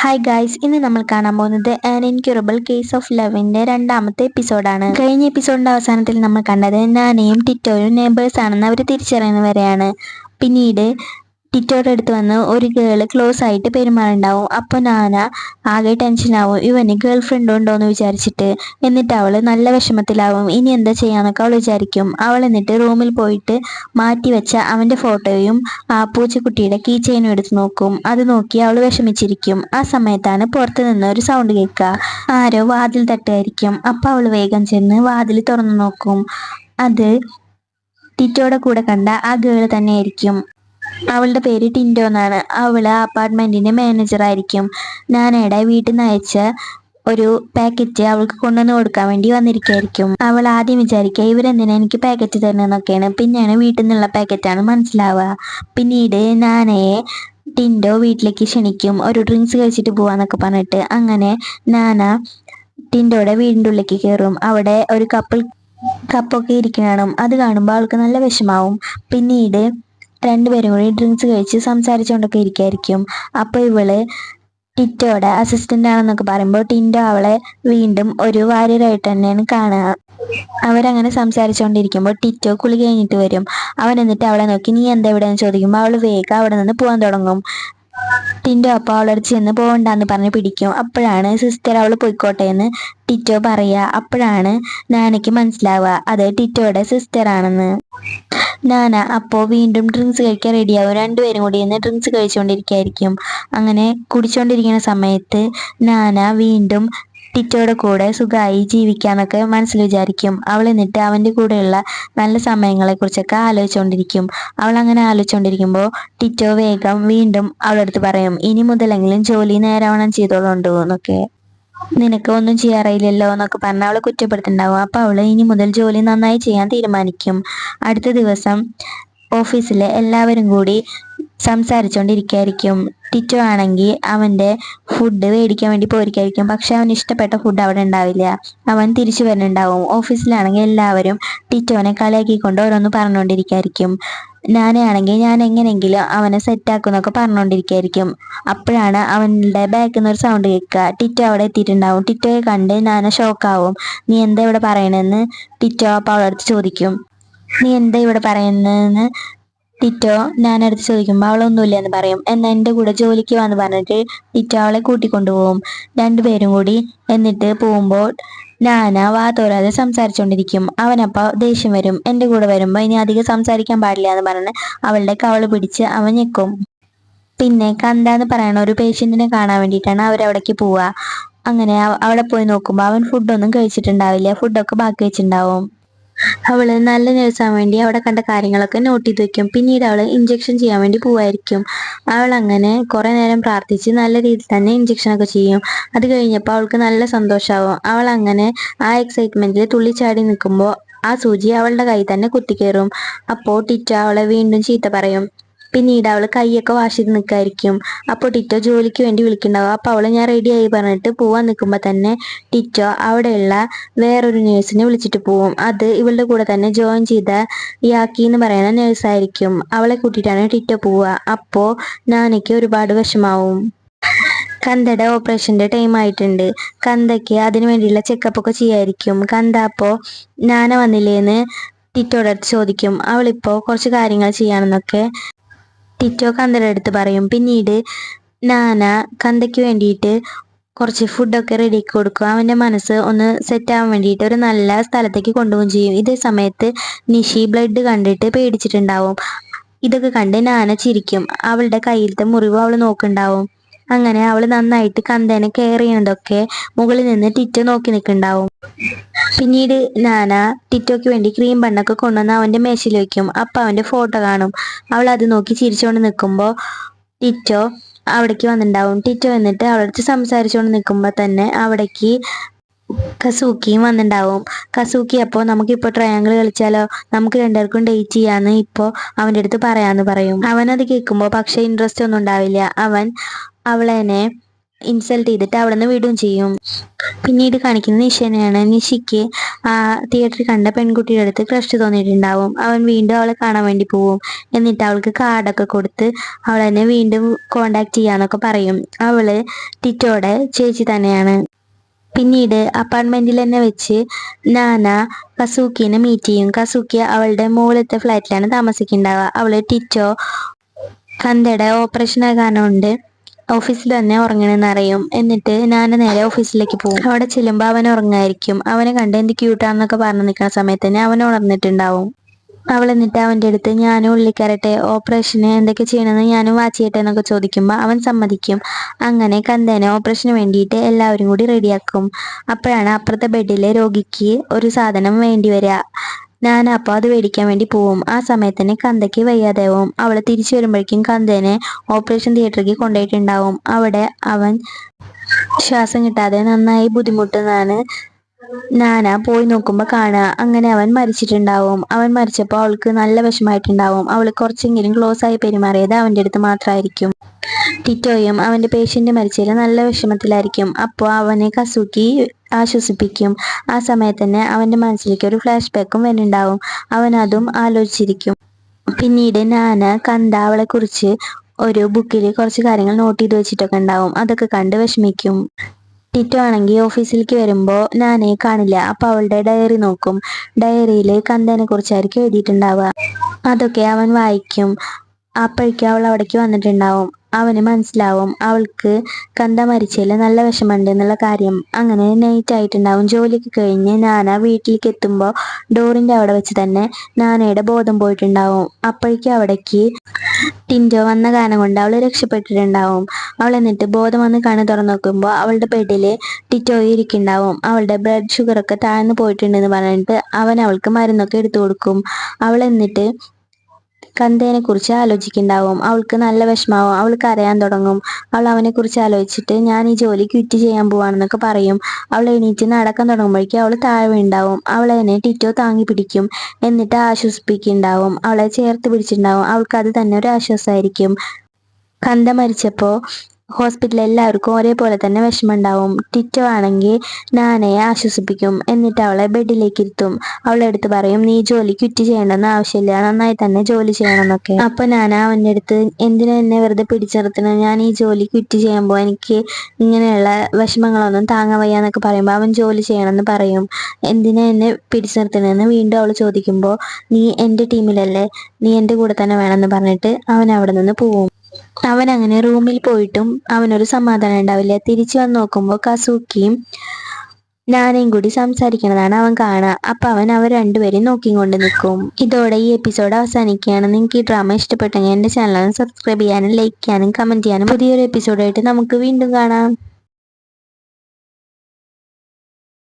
Hi guys, ഇന്ന് നമ്മൾ കാണാൻ പോകുന്നത് ആൻ ഇൻക്യൂറബിൾ കേസ് ഓഫ് ലവിന്റെ രണ്ടാമത്തെ എപ്പിസോഡാണ്. കഴിഞ്ഞ എപ്പിസോഡിന്റെ അവസാനത്തിൽ നമ്മൾ കണ്ടത് നാനയും ടിറ്റോയും നെയ്ബേഴ്സ് ആണെന്ന് അവർ തിരിച്ചറിയുന്നവരെയാണ്. പിന്നീട് ടിറ്റോയുടെ അടുത്ത് വന്ന് ഒരു ഗേള് ക്ലോസ് ആയിട്ട് പെരുമാറുണ്ടാവും. അപ്പോൾ നാന ആകെ ടെൻഷനാവും, ഇവന് ഗേൾ ഫ്രണ്ട് ഉണ്ടോ എന്ന് വിചാരിച്ചിട്ട്. എന്നിട്ട് അവൾ നല്ല വിഷമത്തിലാവും. ഇനി എന്താ ചെയ്യാന്നൊക്കെ അവൾ വിചാരിക്കും. അവൾ എന്നിട്ട് റൂമിൽ പോയിട്ട് മാറ്റി വെച്ച അവന്റെ ഫോട്ടോയും ആ പൂച്ചക്കുട്ടിയുടെ കീ ചെയിനും എടുത്ത് നോക്കും. അത് നോക്കി അവൾ വിഷമിച്ചിരിക്കും. ആ സമയത്താണ് പുറത്തു നിന്ന് ഒരു സൗണ്ട് കേൾക്കുക. ആരോ വാതിൽ തട്ടുമായിരിക്കും. അപ്പൊ അവൾ വേഗം ചെന്ന് വാതിൽ തുറന്നു നോക്കും. അത് ടിറ്റോയുടെ കൂടെ കണ്ട ആ ഗേള് തന്നെയായിരിക്കും. അവളുടെ പേര് ടിൻഡോ എന്നാണ്. അവള് അപ്പാർട്ട്മെന്റിന്റെ മാനേജർ ആയിരിക്കും. നാനയുടെ വീട്ടിൽ നിന്ന് അയച്ച ഒരു പാക്കറ്റ് അവൾക്ക് കൊണ്ടുവന്ന് കൊടുക്കാൻ വേണ്ടി വന്നിരിക്കായിരിക്കും. അവൾ ആദ്യം വിചാരിക്കുക ഇവരെന്തിനാ എനിക്ക് പാക്കറ്റ് തരുന്നതെന്നൊക്കെയാണ്. പിന്നെയാണ് വീട്ടിൽ നിന്നുള്ള പാക്കറ്റാണ് മനസ്സിലാവുക. പിന്നീട് നാനയെ ടിൻഡോ വീട്ടിലേക്ക് ക്ഷണിക്കും, ഒരു ഡ്രിങ്ക്സ് കഴിച്ചിട്ട് പോവാന്നൊക്കെ പറഞ്ഞിട്ട്. അങ്ങനെ നാന ടിൻഡോയുടെ വീടിൻ്റെ ഉള്ളിലേക്ക് കയറും. അവിടെ ഒരു കപ്പൊക്കെ ഇരിക്കണം. അത് കാണുമ്പോൾ അവൾക്ക് നല്ല വിഷമാവും. പിന്നീട് രണ്ടുപേരും കൂടി ഡ്രിങ്ക്സ് കഴിച്ച് സംസാരിച്ചുകൊണ്ടൊക്കെ ഇരിക്കായിരിക്കും. അപ്പോൾ ഇവള് ടിറ്റോയുടെ അസിസ്റ്റന്റ് ആണെന്നൊക്കെ പറയുമ്പോൾ ടിൻഡോ അവളെ വീണ്ടും ഒരു വാര്യരായിട്ട് തന്നെയാണ് കാണുക. അവരങ്ങനെ സംസാരിച്ചുകൊണ്ടിരിക്കുമ്പോൾ ടിറ്റോ കുളി കഴിഞ്ഞിട്ട് വരും. അവൻ എന്നിട്ട് അവളെ നോക്കി നീ എന്താ ഇവിടെ എന്ന് ചോദിക്കുമ്പോൾ അവൾ വേഗം അവിടെ നിന്ന് പോകാൻ തുടങ്ങും. ടിൻഡോ അപ്പോൾ അവളടുത്ത് ചെന്ന് പോകണ്ടെന്ന് പറഞ്ഞ് പിടിക്കും. അപ്പോഴാണ് സിസ്റ്റർ അവൾ പോയിക്കോട്ടെ എന്ന് ടിറ്റോ പറയുക. അപ്പോഴാണ് നാനയ്ക്ക് മനസ്സിലാവുക അത് ടിറ്റോയുടെ സിസ്റ്റർ ആണെന്ന്. നാന അപ്പോൾ വീണ്ടും ഡ്രിങ്ക്സ് കഴിക്കാൻ റെഡിയാവും. രണ്ടുപേരും കൂടി ഇന്ന് ഡ്രിങ്ക്സ് കഴിച്ചുകൊണ്ടിരിക്കുകയായിരിക്കും. അങ്ങനെ കുടിച്ചുകൊണ്ടിരിക്കുന്ന സമയത്ത് നാന വീണ്ടും ടിറ്റോയുടെ കൂടെ സുഖമായി ജീവിക്കാന്നൊക്കെ മനസ്സിൽ വിചാരിക്കും. അവൾ എന്നിട്ട് അവൻ്റെ കൂടെയുള്ള നല്ല സമയങ്ങളെക്കുറിച്ചൊക്കെ ആലോചിച്ചുകൊണ്ടിരിക്കും. അവൾ അങ്ങനെ ആലോചിച്ചുകൊണ്ടിരിക്കുമ്പോൾ ടിറ്റോ വേഗം വീണ്ടും അവളുടെ അടുത്ത് പറയും ഇനി മുതലെങ്കിലും ജോലി നേരാവണ്ണം ചെയ്തോളുണ്ടോ എന്നൊക്കെ. നിനക്ക് ഒന്നും ചെയ്യാറില്ലല്ലോ എന്നൊക്കെ പറഞ്ഞ് അവളെ കുറ്റപ്പെടുത്തുന്നുണ്ടാവും. അപ്പോൾ അവൾ ഇനി മുതൽ ജോലി നന്നായി ചെയ്യാൻ തീരുമാനിക്കും. അടുത്ത ദിവസം ഓഫീസിലെ എല്ലാവരും കൂടി സംസാരിച്ചുകൊണ്ടിരിക്കുകയായിരിക്കും. ടിറ്റോ ആണെങ്കിൽ അവൻ്റെ ഫുഡ് മേടിക്കാൻ വേണ്ടി പോയിരിക്കായിരിക്കും. പക്ഷെ അവന് ഇഷ്ടപ്പെട്ട ഫുഡ് അവിടെ ഉണ്ടാവില്ല. അവൻ തിരിച്ചു വരുന്നുണ്ടാവും. ഓഫീസിലാണെങ്കിൽ എല്ലാവരും ടിറ്റോനെ കളിയാക്കിക്കൊണ്ട് ഓരോന്ന് പറഞ്ഞുകൊണ്ടിരിക്കുകയായിരിക്കും. നാനയാണെങ്കിൽ ഞാൻ എങ്ങനെയെങ്കിലും അവനെ സെറ്റാക്കുന്നൊക്കെ പറഞ്ഞുകൊണ്ടിരിക്കുകയായിരിക്കും. അപ്പോഴാണ് അവൻ്റെ ബാക്കിൽ നിന്ന് ഒരു സൗണ്ട് കേൾക്കുക. ടിറ്റോ അവിടെ എത്തിയിട്ടുണ്ടാവും. ടിറ്റോയെ കണ്ട് നാന ഷോക്കാവും. നീ എന്താ ഇവിടെ പറയണെന്ന് ടിറ്റോ അപ്പോൾ അവളടുത്ത് ചോദിക്കും. നീ എന്താ ഇവിടെ പറയുന്നതെന്ന് ടിറ്റോ നാനടുത്ത് ചോദിക്കുമ്പോൾ അവളൊന്നുമില്ല എന്ന് പറയും. എന്നാൽ എൻ്റെ കൂടെ ജോലിക്ക് വാന്ന് പറഞ്ഞിട്ട് ടിറ്റോ അവളെ കൂട്ടിക്കൊണ്ടുപോകും. രണ്ടുപേരും കൂടി എന്നിട്ട് പോകുമ്പോൾ നാന വാ തോരാതെ സംസാരിച്ചുകൊണ്ടിരിക്കും. അവനപ്പോൾ ദേഷ്യം വരും. എൻ്റെ കൂടെ വരുമ്പോൾ ഇനി അധികം സംസാരിക്കാൻ പാടില്ല എന്ന് പറഞ്ഞ് അവളുടെ കവള് പിടിച്ച് അവൻ ഞെക്കും. പിന്നെ കന്ത എന്ന് പറയുന്ന ഒരു പേഷ്യൻറ്റിനെ കാണാൻ വേണ്ടിയിട്ടാണ് അവരവിടേക്ക് പോവുക. അങ്ങനെ അവിടെ പോയി നോക്കുമ്പോൾ അവൻ ഫുഡൊന്നും കഴിച്ചിട്ടുണ്ടാവില്ല. ഫുഡൊക്കെ ബാക്കി വെച്ചിട്ടുണ്ടാവും. അവള് നല്ല നേഴ്സാൻ വേണ്ടി അവിടെ കണ്ട കാര്യങ്ങളൊക്കെ നോട്ട് ചെയ്ത് വെക്കും. പിന്നീട് അവള് ഇഞ്ചക്ഷൻ ചെയ്യാൻ വേണ്ടി പോവായിരിക്കും. അവൾ അങ്ങനെ കുറെ നേരം പ്രാർത്ഥിച്ച് നല്ല രീതിയിൽ തന്നെ ഇഞ്ചക്ഷനൊക്കെ ചെയ്യും. അത് കഴിഞ്ഞപ്പോൾ അവൾക്ക് നല്ല സന്തോഷമാവും. അവൾ അങ്ങനെ ആ എക്സൈറ്റ്മെന്റിൽ തുള്ളിച്ചാടി നിൽക്കുമ്പോൾ ആ സൂചി അവളുടെ കൈ തന്നെ കുത്തിക്കയറും. അപ്പോൾ ടിറ്റോ അവളെ വീണ്ടും ചീത്ത പറയും. പിന്നീട് അവൾ കൈയൊക്കെ വാഷ് ചെയ്ത് നിൽക്കായിരിക്കും. അപ്പോൾ ടിറ്റോ ജോലിക്ക് വേണ്ടി വിളിക്കുന്നുണ്ടാവും. അപ്പോൾ അവൾ ഞാൻ റെഡിയായി പറഞ്ഞിട്ട് പോവാൻ നിൽക്കുമ്പോൾ തന്നെ ടിറ്റോ അവിടെയുള്ള വേറൊരു നേഴ്സിനെ വിളിച്ചിട്ട് പോവും. അത് ഇവളുടെ കൂടെ തന്നെ ജോയിൻ ചെയ്ത യാക്കി എന്ന് പറയുന്ന നേഴ്സായിരിക്കും. അവളെ കൂട്ടിയിട്ടാണ് ടിറ്റോ പോവുക. അപ്പോൾ നാനയ്ക്ക് ഒരുപാട് വിഷമാവും. കന്തയുടെ ഓപ്പറേഷൻ്റെ ടൈം ആയിട്ടുണ്ട്. കന്തയ്ക്ക് അതിനു വേണ്ടിയുള്ള ചെക്കപ്പ് ഒക്കെ ചെയ്യായിരിക്കും. കന്ത അപ്പോൾ നാന വന്നില്ലേന്ന് ടിറ്റോയുടെ അടുത്ത് ചോദിക്കും. അവളിപ്പോൾ കുറച്ച് കാര്യങ്ങൾ ചെയ്യാണെന്നൊക്കെ ടിറ്റോ കന്തയുടെ അടുത്ത് പറയും. പിന്നീട് നാന കന്തയ്ക്ക് വേണ്ടിയിട്ട് കുറച്ച് ഫുഡൊക്കെ റെഡിയാക്കി കൊടുക്കും. അവൻ്റെ മനസ്സ് ഒന്ന് സെറ്റ് ആവാൻ വേണ്ടിയിട്ട് ഒരു നല്ല സ്ഥലത്തേക്ക് കൊണ്ടുപോവുകയും ചെയ്യും. ഇതേ സമയത്ത് നിഷി ബ്ലഡ് കണ്ടിട്ട് പേടിച്ചിട്ടുണ്ടാവും. ഇതൊക്കെ കണ്ട് നാന ചിരിക്കും. അവളുടെ കയ്യിലത്തെ മുറിവ് അവൾ നോക്കുന്നുണ്ടാവും. അങ്ങനെ അവൾ നന്നായിട്ട് കന്തേനെ കെയർ ചെയ്യുന്നതൊക്കെ മുകളിൽ നിന്ന് ടിറ്റോ നോക്കി നിൽക്കുന്നുണ്ടാവും. പിന്നീട് നാന ടിറ്റോയ്ക്ക് വേണ്ടി ക്രീം ബണ്ണൊക്കെ കൊണ്ടുവന്ന് അവൻ്റെ മേശയിൽ വയ്ക്കും. അപ്പം അവൻ്റെ ഫോട്ടോ കാണും. അവൾ അത് നോക്കി ചിരിച്ചുകൊണ്ട് നിൽക്കുമ്പോൾ ടിറ്റോ അവിടേക്ക് വന്നിട്ടുണ്ടാവും. ടിറ്റോ എന്നിട്ട് അവളടുത്ത് സംസാരിച്ചുകൊണ്ട് നിൽക്കുമ്പോൾ തന്നെ അവിടേക്ക് കസൂക്കിയും വന്നിട്ടുണ്ടാവും. കസൂക്കി അപ്പോൾ നമുക്കിപ്പോൾ ട്രയാങ്കിൾ കളിച്ചാലോ, നമുക്ക് രണ്ടുപേർക്കും ഡേറ്റ് ചെയ്യാന്ന് ഇപ്പോൾ അവൻ്റെ അടുത്ത് പറയാന്ന് പറയും. അവനത് കേൾക്കുമ്പോൾ പക്ഷേ ഇൻട്രസ്റ്റ് ഒന്നും ഉണ്ടാവില്ല. അവൻ അവളെന്നെ ഇൻസൾട്ട് ചെയ്തിട്ട് അവിടെ നിന്ന് വിടുകയും ചെയ്യും. പിന്നീട് കാണിക്കുന്ന നിഷേനെയാണ്. നിഷിക്ക് ആ തിയേറ്ററിൽ കണ്ട പെൺകുട്ടിയുടെ അടുത്ത് ക്രഷ് തോന്നിയിട്ടുണ്ടാവും. അവൻ വീണ്ടും അവളെ കാണാൻ വേണ്ടി പോവും. എന്നിട്ട് അവൾക്ക് കാർഡൊക്കെ കൊടുത്ത് അവളെന്നെ വീണ്ടും കോണ്ടാക്ട് ചെയ്യാന്നൊക്കെ പറയും. അവള് ടിറ്റോയുടെ ചേച്ചി തന്നെയാണ്. പിന്നീട് അപ്പാർട്ട്മെന്റിൽ തന്നെ വെച്ച് നാന കസൂക്കിനെ മീറ്റ് ചെയ്യും. കസൂക്കി അവളുടെ മുകളിലത്തെ ഫ്ലാറ്റിലാണ് താമസിക്കുന്നുണ്ടാവുക. അവള് ടിറ്റോ കന്തയുടെ ഓപ്പറേഷൻ കാരണം കൊണ്ട് ഓഫീസിൽ തന്നെ ഉറങ്ങണമെന്ന് അറിയും. എന്നിട്ട് നാന നേരെ ഓഫീസിലേക്ക് പോകും. അവിടെ ചെല്ലുമ്പോൾ അവൻ ഉറങ്ങായിരിക്കും. അവനെ കണ്ട് എന്ത് ക്യൂട്ടാന്നൊക്കെ പറഞ്ഞു നിൽക്കുന്ന സമയത്ത് തന്നെ അവൻ ഉണർന്നിട്ടുണ്ടാവും. അവൾ എന്നിട്ട് അവൻ്റെ അടുത്ത് ഞാനും ഉള്ളിക്കരട്ടെ, ഓപ്പറേഷന് എന്തൊക്കെ ചെയ്യണമെന്ന് ഞാനും വാച്ച് ചെയ്യട്ടെ എന്നൊക്കെ ചോദിക്കുമ്പോൾ അവൻ സമ്മതിക്കും. അങ്ങനെ കന്തേനെ ഓപ്പറേഷന് വേണ്ടിയിട്ട് എല്ലാവരും കൂടി റെഡിയാക്കും. അപ്പോഴാണ് അപ്പുറത്തെ ബെഡിലെ രോഗിക്ക് ഒരു സാധനം വേണ്ടി വരിക. ഞാൻ അപ്പോൾ അത് മേടിക്കാൻ വേണ്ടി പോവും. ആ സമയത്ത് തന്നെ കന്തയ്ക്ക് വയ്യാതാവും. അവൾ തിരിച്ചു വരുമ്പോഴേക്കും കന്തേനെ ഓപ്പറേഷൻ തിയേറ്ററിലേക്ക് കൊണ്ടുപോയിട്ടുണ്ടാവും. അവിടെ അവൻ ശ്വാസം കിട്ടാതെ നന്നായി ബുദ്ധിമുട്ടുന്നതാണ് നാന പോയി നോക്കുമ്പോൾ കാണുക. അങ്ങനെ അവൻ മരിച്ചിട്ടുണ്ടാവും. അവൻ മരിച്ചപ്പോൾ അവൾക്ക് നല്ല വിഷമായിട്ടുണ്ടാവും. അവൾ കുറച്ചെങ്കിലും ക്ലോസ് ആയി പെരുമാറിയത് അവൻ്റെ അടുത്ത് മാത്രമായിരിക്കും. ടിറ്റോയും അവൻ്റെ പേഷ്യൻ്റ് മരിച്ചതിൽ നല്ല വിഷമത്തിലായിരിക്കും. അപ്പോൾ അവനെ കസൂക്കി ആശ്വസിപ്പിക്കും. ആ സമയത്ത് തന്നെ അവൻ്റെ മനസ്സിലേക്ക് ഒരു ഫ്ലാഷ് ബാക്കും വരുന്നുണ്ടാവും. അവൻ അതും ആലോചിച്ചിരിക്കും. പിന്നീട് നാന കണ്ട അവളെ കുറിച്ച് ഒരു ബുക്കിൽ കുറച്ച് കാര്യങ്ങൾ നോട്ട് ചെയ്ത് വെച്ചിട്ടൊക്കെ ഉണ്ടാവും. അതൊക്കെ കണ്ട് വിഷമിക്കും. ടിറ്റോ ആണെങ്കിൽ ഓഫീസിലേക്ക് വരുമ്പോൾ നാനയെ കാണില്ല. അപ്പോൾ അവളുടെ ഡയറി നോക്കും. ഡയറിയിൽ കന്തനെ കുറിച്ചായിരിക്കും എഴുതിയിട്ടുണ്ടാവുക. അതൊക്കെ അവൻ വായിക്കും. അപ്പോഴേക്കും അവൾ അവിടേക്ക് വന്നിട്ടുണ്ടാവും. അവന് മനസ്സിലാവും അവൾക്ക് കന്ത മരിച്ചതിൽ നല്ല വിഷമമുണ്ട് എന്നുള്ള കാര്യം. അങ്ങനെ നൈറ്റ് ആയിട്ടുണ്ടാവും. ജോലിയൊക്കെ കഴിഞ്ഞ് നാന വീട്ടിലേക്ക് എത്തുമ്പോൾ ഡോറിൻ്റെ അവിടെ വെച്ച് തന്നെ നാനയുടെ ബോധം പോയിട്ടുണ്ടാവും. അപ്പോഴേക്കും അവിടേക്ക് ടിൻറ്റോ വന്ന കാരണം കൊണ്ട് അവൾ രക്ഷപ്പെട്ടിട്ടുണ്ടാവും. അവൾ എന്നിട്ട് ബോധം വന്ന് കണ്ണ് തുറന്നു നോക്കുമ്പോൾ അവളുടെ ബെഡിൽ ടിറ്റോ ഇരിക്കുന്നുണ്ടാവും. അവളുടെ ബ്ലഡ് ഷുഗറൊക്കെ താഴ്ന്നു പോയിട്ടുണ്ടെന്ന് പറഞ്ഞിട്ട് അവൻ അവൾക്ക് മരുന്നൊക്കെ എടുത്തു കൊടുക്കും. അവൾ എന്നിട്ട് കന്തേനെ കുറിച്ച് ആലോചിക്കുന്നുണ്ടാവും. അവൾക്ക് നല്ല വിഷമാവും. അവൾ കരയാൻ തുടങ്ങും. അവൾ അവനെ കുറിച്ച് ആലോചിച്ചിട്ട് ഞാൻ ഈ ജോലി ക്വിറ്റ് ചെയ്യാൻ പോവാണെന്നൊക്കെ പറയും. അവൾ എണീറ്റ് നടക്കാൻ തുടങ്ങുമ്പോഴേക്കും അവൾ താഴെ ഉണ്ടാവും. അവളെ തന്നെ ടിറ്റോ താങ്ങി പിടിക്കും. എന്നിട്ട് ആശ്വസിപ്പിക്കുന്നുണ്ടാവും. അവളെ ചേർത്ത് പിടിച്ചിട്ടുണ്ടാവും. അവൾക്ക് അത് തന്നെ ഒരു ആശ്വാസമായിരിക്കും. കന്ത മരിച്ചപ്പോൾ ഹോസ്പിറ്റലിൽ എല്ലാവർക്കും ഒരേപോലെ തന്നെ വിഷമമുണ്ടാവും. ടിറ്റോ ആണെങ്കിൽ നാനയെ ആശ്വസിപ്പിക്കും. എന്നിട്ട് അവളെ ബെഡിലേക്ക് ഇരുത്തും. അവളുടെ അടുത്ത് പറയും നീ ജോലി ക്വിറ്റ് ചെയ്യേണ്ടെന്ന് ആവശ്യമില്ല, നന്നായി തന്നെ ജോലി ചെയ്യണം എന്നൊക്കെ. അപ്പോൾ നാന അവൻ്റെ അടുത്ത് എന്തിനാ എന്നെ വെറുതെ പിടിച്ചിർത്തണം, ഞാൻ ഈ ജോലി ക്വിറ്റ് ചെയ്യുമ്പോൾ എനിക്ക് ഇങ്ങനെയുള്ള വിഷമങ്ങളൊന്നും താങ്ങാൻ വയ്യ എന്നൊക്കെ പറയുമ്പോൾ അവൻ ജോലി ചെയ്യണമെന്ന് പറയും. എന്തിനാ എന്നെ പിടിച്ചിർത്തണമെന്ന് വീണ്ടും അവൾ ചോദിക്കുമ്പോൾ നീ എൻ്റെ ടീമിലല്ലേ, നീ എൻ്റെ കൂടെ തന്നെ വേണമെന്ന് പറഞ്ഞിട്ട് അവൻ അവിടെ നിന്ന് പോവും. അവൻ അങ്ങനെ റൂമിൽ പോയിട്ടും അവനൊരു സമാധാനം ഉണ്ടാവില്ല. തിരിച്ചു വന്ന് നോക്കുമ്പോൾ കസൂക്കിയും നാനയും കൂടി സംസാരിക്കണതാണ് അവൻ കാണുക. അപ്പൊ അവൻ അവർ രണ്ടുപേരും നോക്കിക്കൊണ്ട് നിൽക്കും. ഇതോടെ ഈ എപ്പിസോഡ് അവസാനിക്കുകയാണ്. നിങ്ങൾക്ക് ഈ ഡ്രാമ ഇഷ്ടപ്പെട്ടെങ്കിൽ എൻ്റെ ചാനൽ സബ്സ്ക്രൈബ് ചെയ്യാനും ലൈക്ക് ചെയ്യാനും കമന്റ് ചെയ്യാനും പുതിയൊരു എപ്പിസോഡായിട്ട് നമുക്ക് വീണ്ടും കാണാം.